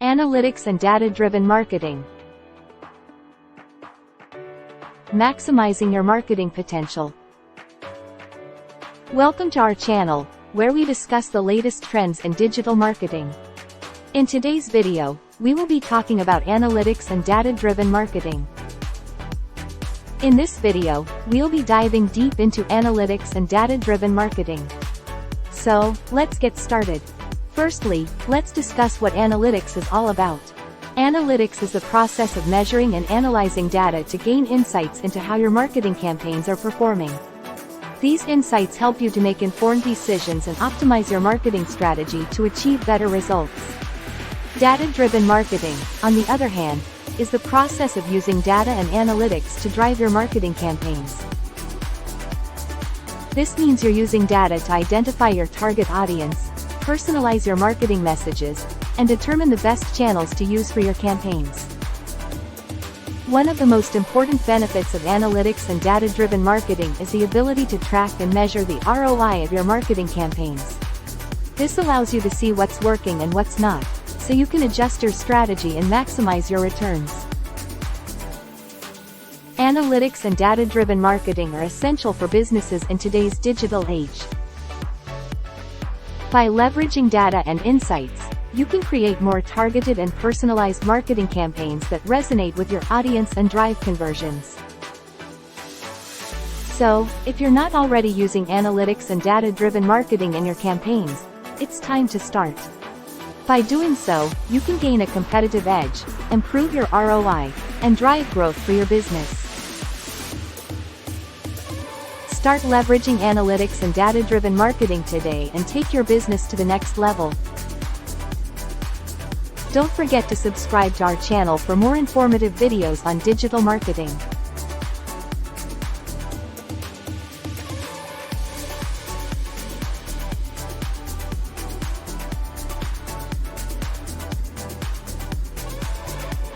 Analytics and data-driven marketing. Maximizing your marketing potential. Welcome to our channel, where we discuss the latest trends in digital marketing. In today's video, we will be talking about analytics and data-driven marketing. In this video, we'll be diving deep into analytics and data-driven marketing. So, let's get started. Firstly, let's discuss what analytics is all about. Analytics is the process of measuring and analyzing data to gain insights into how your marketing campaigns are performing. These insights help you to make informed decisions and optimize your marketing strategy to achieve better results. Data-driven marketing, on the other hand, is the process of using data and analytics to drive your marketing campaigns. This means you're using data to identify your target audience, personalize your marketing messages, and determine the best channels to use for your campaigns. One of the most important benefits of analytics and data-driven marketing is the ability to track and measure the ROI of your marketing campaigns. This allows you to see what's working and what's not, so you can adjust your strategy and maximize your returns. Analytics and data-driven marketing are essential for businesses in today's digital age. By leveraging data and insights, you can create more targeted and personalized marketing campaigns that resonate with your audience and drive conversions. So, if you're not already using analytics and data-driven marketing in your campaigns, it's time to start. By doing so, you can gain a competitive edge, improve your ROI, and drive growth for your business. Start leveraging analytics and data-driven marketing today and take your business to the next level. Don't forget to subscribe to our channel for more informative videos on digital marketing.